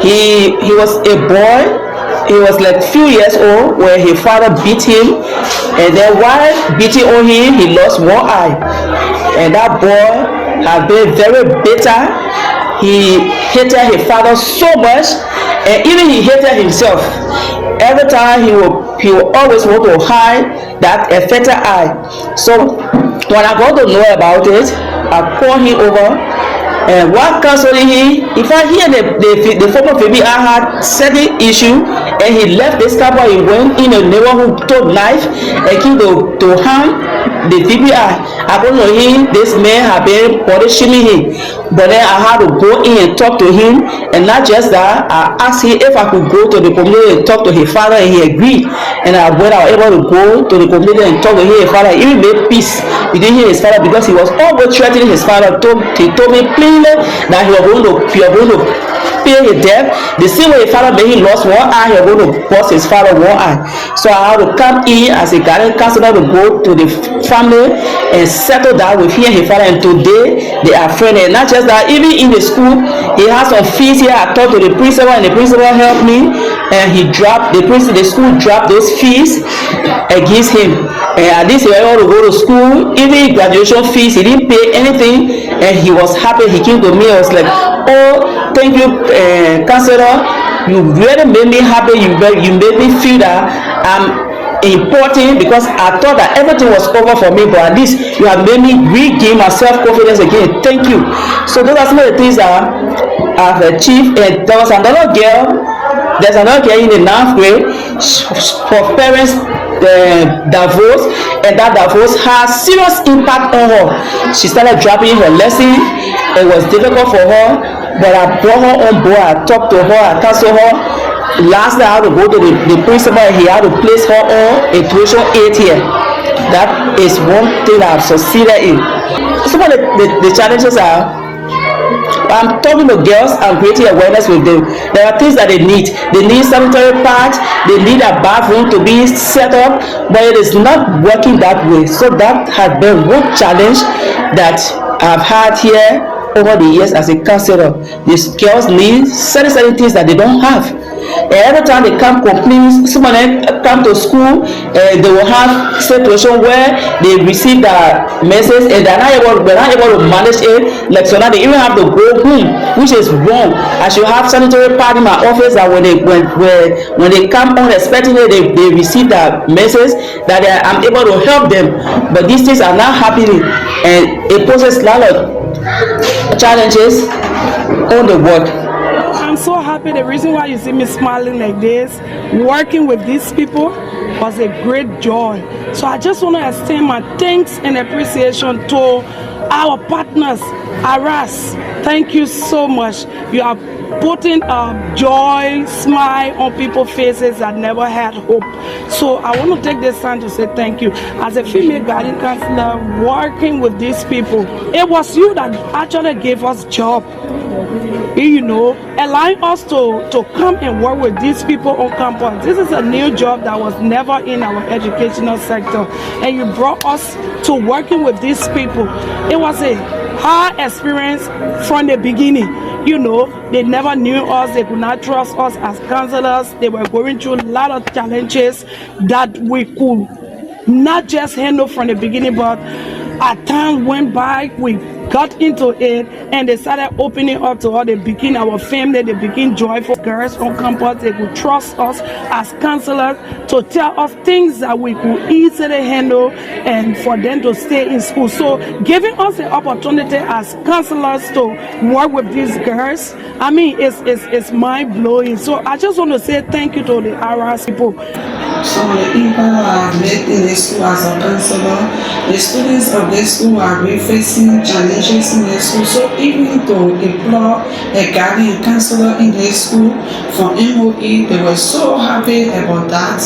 He was a boy. He was like few years old where his father beat him, and then while beating on him, he lost one eye. And that boy had been very bitter. He hated his father so much, and even he hated himself. Every time he will always want to hide that affected eye. So when I got to know about it, I called him over. And while counseling him, if I hear the former baby I had certain issue, and he left this couple, he went in a neighborhood, took knife and came to harm the VPI. According to him, this man had been punishing him. But then I had to go in and talk to him, and not just that, I asked him if I could go to the community and talk to his father, and he agreed. And when I was able to go to the community and talk to his father, he even made peace between him and his father, because he was always threatening his father. He told me plainly that he was going to pay his debt. The same way his father made him lost one eye, he was going to bust his father one eye. So I had to come in as a guardian counselor to go to the family and settle that with him and his father. And today they are friends. And not just that, even in the school, he has some fees here. I talked to the principal, and the principal helped me, and the school dropped those fees against him. And at least he was able to go to school. Even graduation fees, he didn't pay anything, and he was happy. He came to me and was like, "Oh, thank you, counselor. You really made me happy. You made me feel that I'm important, because I thought that everything was over for me, but at least you have made me regain my self-confidence again. Thank you." So those are some of the things that I've achieved. And there was another girl. There's another girl in the 9th grade. For parents divorce, and that divorce has serious impact on her. She started dropping her lesson. It was difficult for her, but I brought her on board. I talked to her, I counseled her. Last night I had to go to the principal, and he had to place her on a tuition 8 here. That is one thing that I've succeeded in. Some of the challenges are, I'm talking to girls, I'm creating awareness with them. There are things that they need. They need sanitary pads, they need a bathroom to be set up, but it is not working that way. So that has been one challenge that I've had here over the years as a counselor. These girls need certain things that they don't have. Every time they come complain, some of them come to school, they will have situation where they receive the message and they're not able to manage it. Like so now they even have to go home, which is wrong. I should have sanitary pad in my office that when they come unexpectedly, they receive the message that I'm able to help them. But these things are not happening, and it poses a lot of challenges on the work. I'm so happy. The reason why you see me smiling like this, working with these people, was a great joy. So I just want to extend my thanks and appreciation to our partners, Aras. Thank you so much. You are putting joy, smile on people's faces that never had hope. So I want to take this time to say thank you. As a female guidance counselor working with these people, it was you that actually gave us job. You know, allowing us to come and work with these people on campus. This is a new job that was never in our educational sector, and you brought us to working with these people. It was a hard experience from the beginning. You know, they never knew us, they could not trust us as counselors. They were going through a lot of challenges that we could not just handle from the beginning, but as time went by, we got into it, and they started opening up to us. They became our family. They became joyful girls on campus. They could trust us as counselors to tell us things that we could easily handle, and for them to stay in school. So giving us the opportunity as counselors to work with these girls, I mean, it's mind-blowing. So I just want to say thank you to the RS people. some of the impact I've made in the school as a counselor. The students of the school are facing challenges in the school. So even to employ a guardian counselor in the school from MOE, they were so happy about that.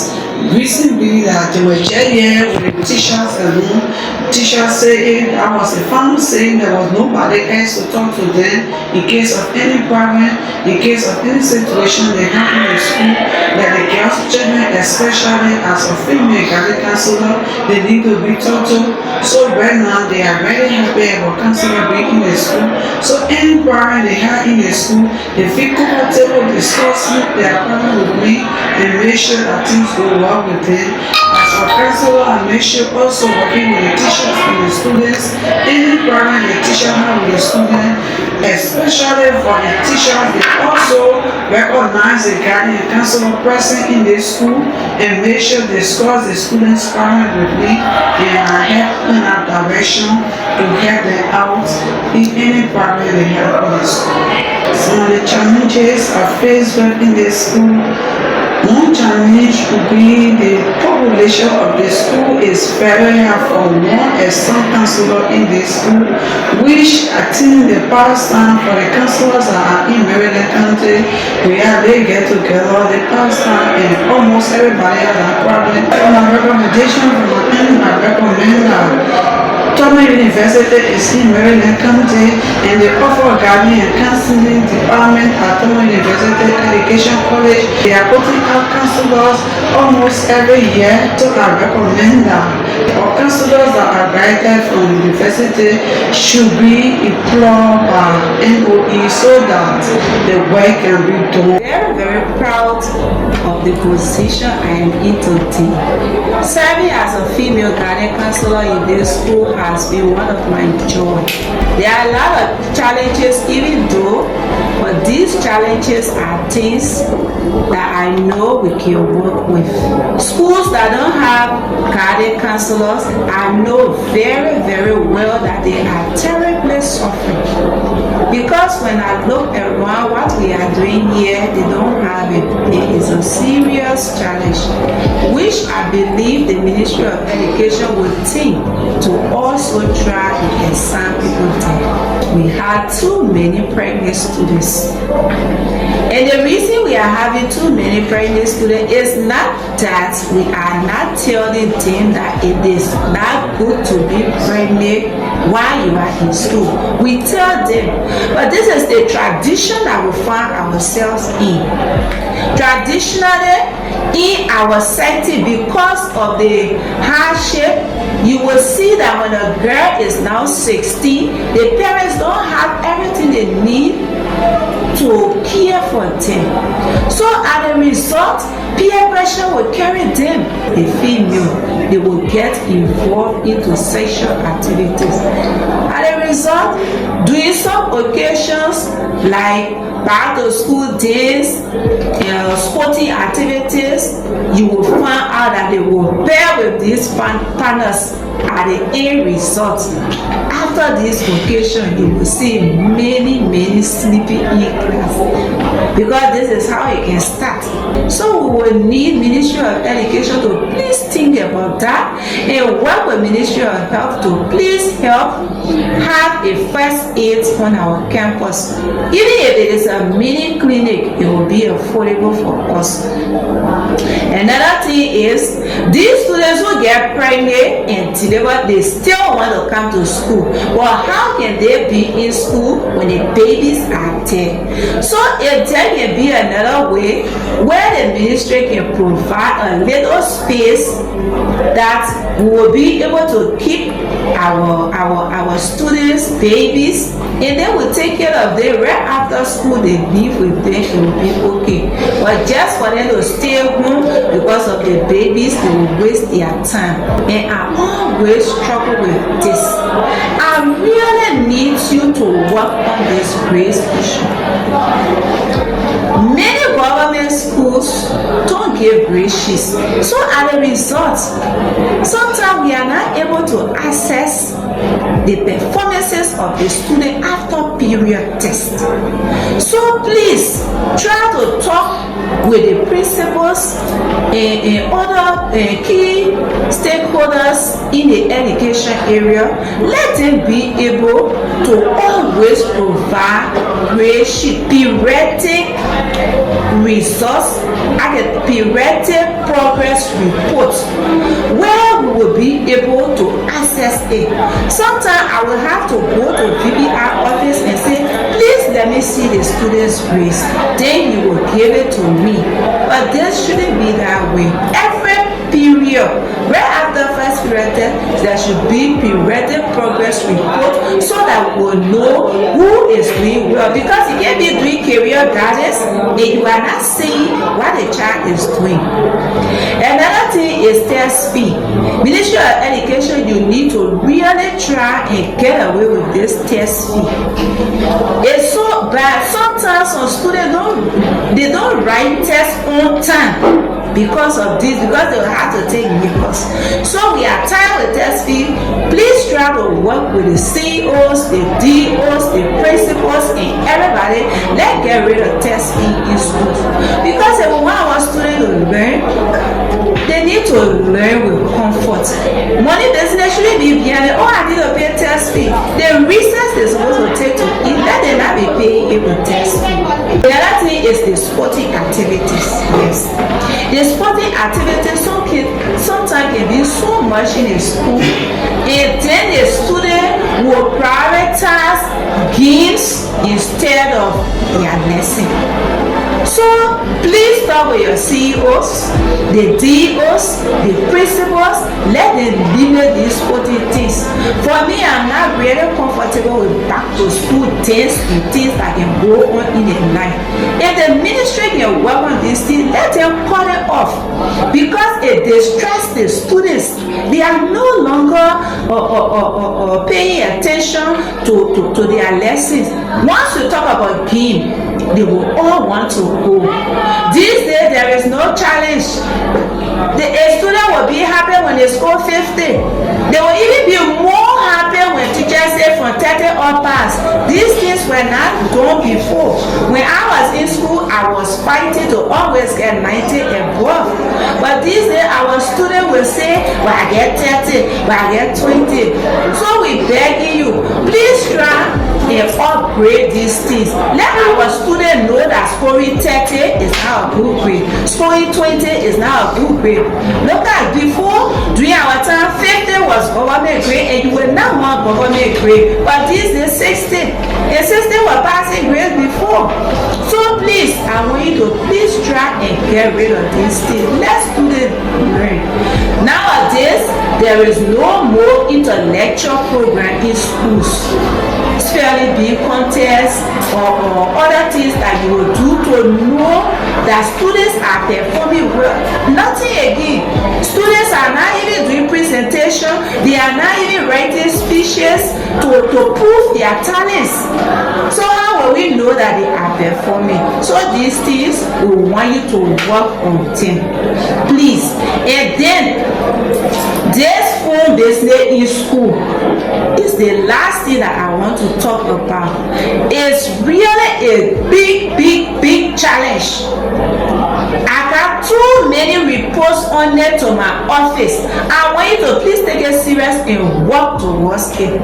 Reason being that they were just here with the teachers alone. Teachers saying, I was a family saying there was nobody else to talk to them in case of any problem, in case of any situation they have in the school, that the girls' children, especially as a female guardian counselor, they need to be taught to. So right now they are very happy about counselor being in the school. So any problem they have in the school, they feel comfortable discussing their problem with me and make sure that things go well with them. As a counselor, I make sure also working with the teachers and the students, any problem the teacher have with the student, especially for the teachers, they also recognize the guardian counselor present in the school and make sure they discuss the students' problem with me, and I help in that direction to help them out in any problem they have in the school. Some of the challenges I face in the school. One challenge would be the population of the school is very high for one exam counselor in the school, which I think the past time for the counselors that are in Maryland County, where they get together, the past time, and almost everybody has a problem. My recommendation from my end, I recommend Tubman University is in Maryland County, and they offer guardian and counseling department at Tubman University Education College. They are putting out counselors almost every year, so I recommend that our counselors that are graduated from university should be employed by MOE so that the work can be done. Very, very proud of the position I am in today. Serving as a female guardian counselor in this school has been one of my joy. There are a lot of challenges even though, but these challenges are things that I know we can work with. Schools that don't have guardian counselors, I know very, very well that they are terribly suffering. Because when I look around what we are doing here, they don't have it. It is a serious challenge, which I believe the Ministry of Education would think to also try and exam people there. We had too many pregnant students. And the reason we are having too many pregnant students is not that we are not telling them that it is not good to be pregnant while you are in school. We tell them, but this is the tradition that we find ourselves in. Traditionally, in our society, because of the hardship, you will see that when a girl is now 16, the parents don't have everything they need to care for them. So as a result, peer pressure will carry them. The female, they will get involved into sexual activities. As a result, during some occasions like back to school days, sporting activities, you will find out that they will pair with these partners at the end result. After this occasion, you will see many sleeping in class, because this is how it can start. So we will need Ministry of Education to please think about that and work with Ministry of Health to please help have a first aid on our campus. Even if it is a mini clinic, it will be affordable for us. Another thing is, these students who get pregnant and deliver, they still want to come to school. Well, how can they be in school when the babies are there? So if there can be another way where the ministry can provide a little space that we will be able to keep our students, babies, and then we'll take care of them right after school. They live with them, it will be okay. But just for them to stay home because of the babies, they will waste their time. And I always struggle with this. I really need you to work on this race issue. Many government schools don't don't give grade sheets. So as a result, sometimes we are not able to access the performances of the student after period test. So please try to talk with the principals and other key stakeholders in the education area. Let them be able to always provide grade sheet, periodic results, and a periodic progress report where we will be able to access it. Sometimes I will have to go to VBR office and say, please let me see the student's grades. Then he will give it to me. But this shouldn't be that way. Every period, right after first period test, there should be periodic progress report so that we will know who is doing well. Because you can't be doing career guidance and you are not seeing what the child is doing. Another thing is test fee. Ministry of Education, you need to really try and get away with this test fee. It's so bad. Sometimes some students don't write tests on time because of this, because they will have to take makers. So we are tired with test fee. Please try to work with the CEOs, the DOs, the principals, and everybody. Let's get rid of test fee in schools. Because if we want our students to learn, they need to learn with comfort. Money doesn't actually be behind it. Oh, I need to pay test fee. The recess they're supposed to take to eat, let them not be paying even test fee. The other thing is the sporting activities. Yes. The sporting activities sometimes can be so much in the school, and then the student will prioritize games instead of their lesson. So please talk with your CEOs, the DOs, the principals. Let them limit these sporting things. For me, I'm not really comfortable with back to school things and things that can go on in the night. If the ministry can work on these things, let them cut it off, because it distracts the students. They are no longer paying attention to their lessons. Once you talk about game, they will all want to go. These days there is no challenge. A student will be happy when they score 50. They will even be more happy when teachers say from 30 or pass. These things were not done before. When I was in school, I was fighting to always get 90 and above. But these days our students will say, well, I get 30, well, I get 20. So we begging you, please try and upgrade these things. Let our students know that scoring 30 is now a good grade. Scoring 20 is now a good grade. Look at before, during our time, 50 was government grade and you will not want government grade. But this is 60. And 60 were passing grades before. So please, I want you to please try and get rid of these things. Let students learn. Nowadays, there is no more intellectual program in schools. Spelling bee contests or other things that you will do to know that students are performing well. Nothing again. Students are not even doing presentation. They are not even writing speeches to prove their talents. So how will we know that they are performing? So these things we want you to work on them, please. And then this phone business in school is the last thing that I want to talk about. It's really a big challenge. I got too many reports on it to my office. I want you to please take it serious and work towards it.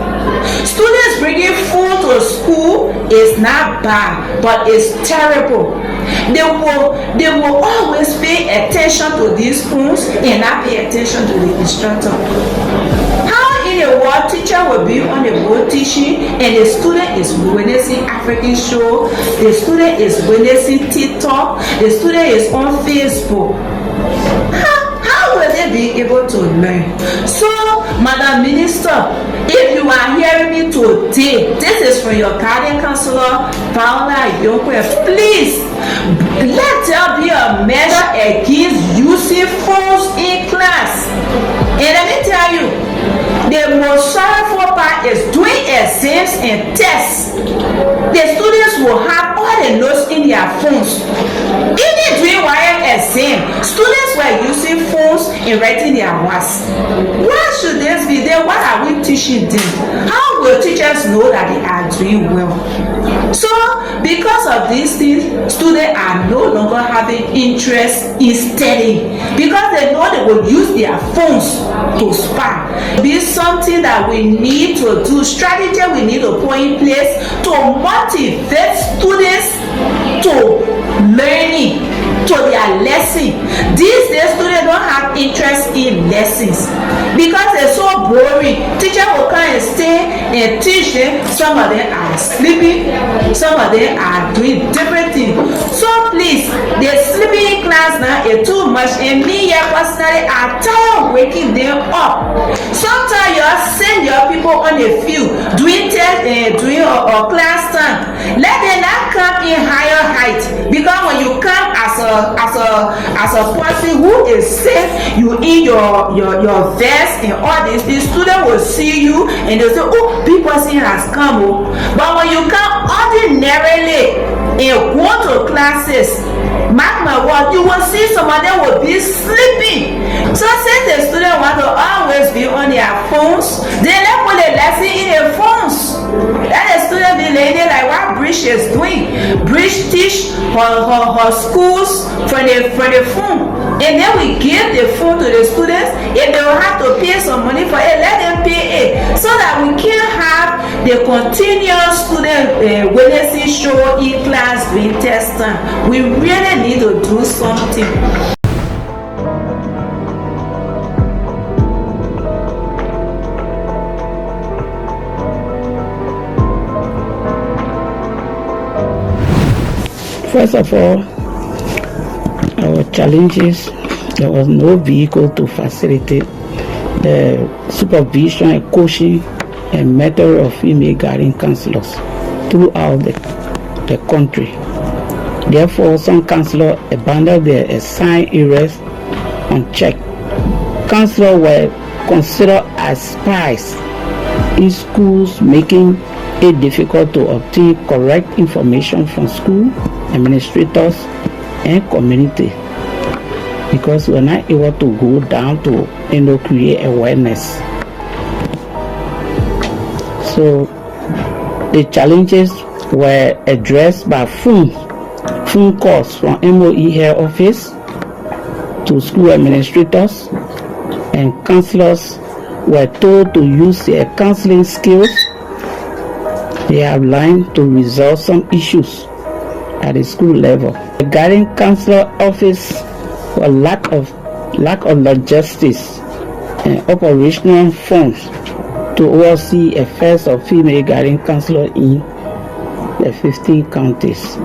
Students bringing food to school is not bad, but it's terrible. They will always pay attention to these phones and not pay attention to the instructor. How in a world teacher will be on the board teaching and the student is witnessing African show, the student is witnessing TikTok, the student is on Facebook? How will they be able to learn? So, Madam Minister, if you are hearing me today, this is from your guardian counselor, Paola Yokwe. Please, let there be a measure against using phones in class. And let me tell you, the most sorrowful part is doing exams and tests. The students will have all the notes in their phones. Even during YM exam, students were using phones in writing their works. Why should this be there? What are we teaching them? How will teachers know that they are doing well? So, because of these things, students are no longer having interest in studying because they know they will use their phones to spy. Be something that we need to do, strategy we need to put in place to motivate students to learning, to their lesson. These days students don't have interest in lessons because they're so boring. Teacher will come and stay and teach them. Some of them are sleeping, some of them are doing different things. So please, they're sleeping in class now is too much, and me here personally are tired of waking them up. Sometimes you send your people on the field doing test doing a class time. Let them not come in higher height, because when you come as a person who is safe, you in your vest and all this, the student will see you and they'll say, oh, big person has come. Oh. But when you come ordinarily and go to classes, mark my word, you will see some of them will be sleeping. So since the students want to always be on their phones, they let put the lesson in their phones. Let the student be learning like what Bridge is doing. Bridge teach her schools from the phone. And then we give the phone to the students. If they will have to pay some money for it, let them pay it. So that we can have the continuous student witnessing show in class during test time. We really need to do something. First of all, our challenges, there was no vehicle to facilitate the supervision and coaching and mentoring of female guardian counselors throughout the country. Therefore, some counselors abandoned their assigned areas unchecked. Counselors were considered as spies in schools, making it difficult to obtain correct information from school administrators and community, because we're not able to go down to create awareness. So the challenges were addressed by phone calls from MOE head office to school administrators, and counselors were told to use their counseling skills they have learned to resolve some issues at the school level. The guiding counselor office was lack of logistics and operational funds to oversee affairs of female guiding counselor in the 15 counties.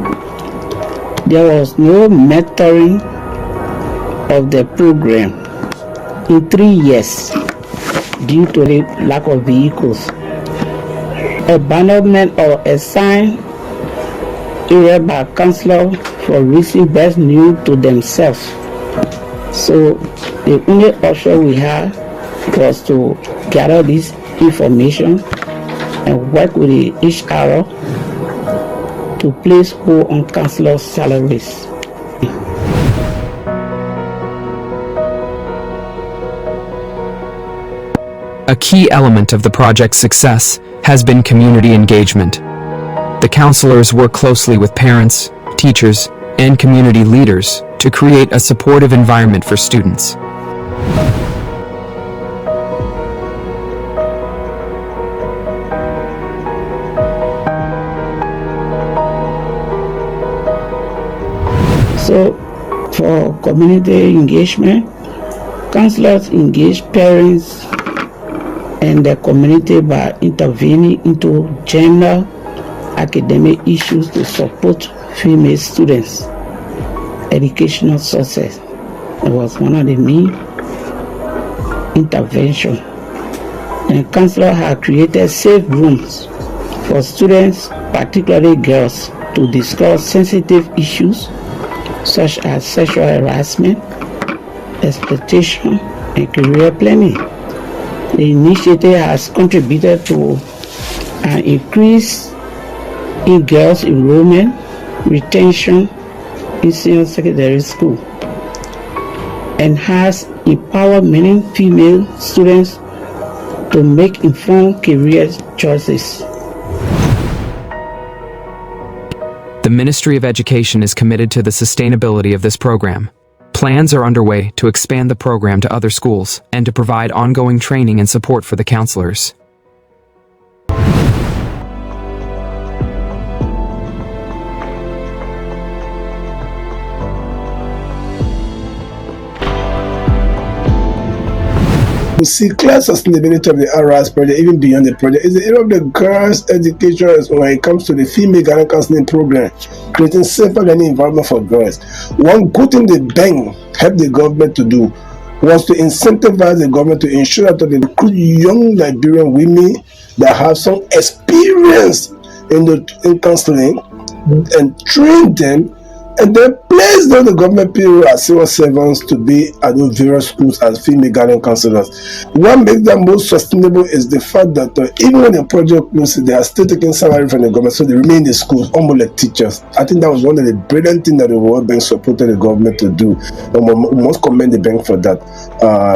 There was no mentoring of the program in 3 years due to the lack of vehicles. Abandonment or assigned area by counselor for reasons best known to themselves. So the only option we had was to gather this information and work with the HR to place hold on counselor salaries. A key element of the project's success has been community engagement. The counselors work closely with parents, teachers, and community leaders to create a supportive environment for students. So for community engagement, counselors engage parents and the community by intervening into gender academic issues to support female students' educational success. It was one of the main interventions. And counselors have created safe rooms for students, particularly girls, to discuss sensitive issues such as sexual harassment, exploitation, and career planning. The initiative has contributed to an increase in girls' enrollment retention in senior secondary school, and has empowered many female students to make informed career choices. The Ministry of Education is committed to the sustainability of this program. Plans are underway to expand the program to other schools and to provide ongoing training and support for the counselors. We see clear sustainability of the RS project even beyond the project. It's the area of the girls' education when it comes to the female guidance counseling program, creating safer learning environment for girls. One good thing the bank helped the government to do was to incentivize the government to ensure that they recruit young Liberian women that have some experience in counseling and train them, and then place them the government people as civil servants to be at those various schools as female guidance counselors. What makes that most sustainable is the fact that even when the project closes, they are still taking salary from the government, so they remain in the schools, almost like teachers. I think that was one of the brilliant things that the World Bank supported the government to do, and we must commend the bank for that.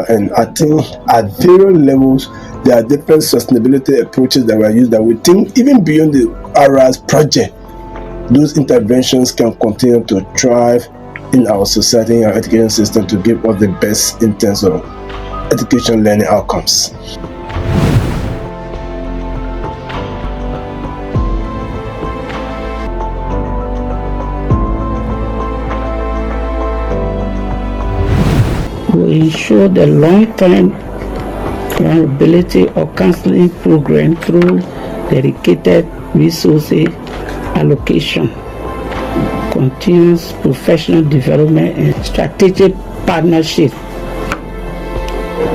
And I think at various levels, there are different sustainability approaches that were used that we think even beyond the RS project, those interventions can continue to thrive in our society, in our education system, to give us the best in terms of education learning outcomes. We ensure the long-term viability of counseling program through dedicated resources allocation, continuous professional development, and strategic partnership,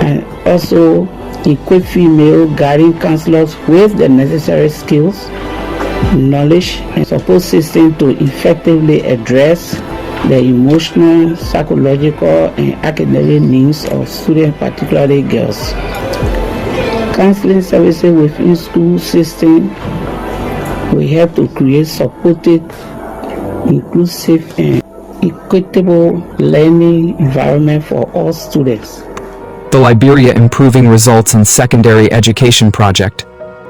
and also equip female guiding counselors with the necessary skills, knowledge, and support system to effectively address the emotional, psychological, and academic needs of students, particularly girls. Counseling services within school system will help to create supportive, inclusive, and equitable learning environment for all students. The Liberia Improving Results in Secondary Education project,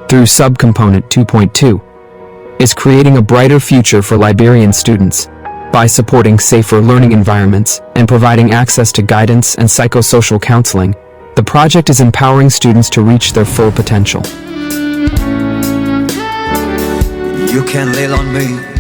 through Subcomponent 2.2, is creating a brighter future for Liberian students by supporting safer learning environments and providing access to guidance and psychosocial counseling. The project is empowering students to reach their full potential. You can lean on me.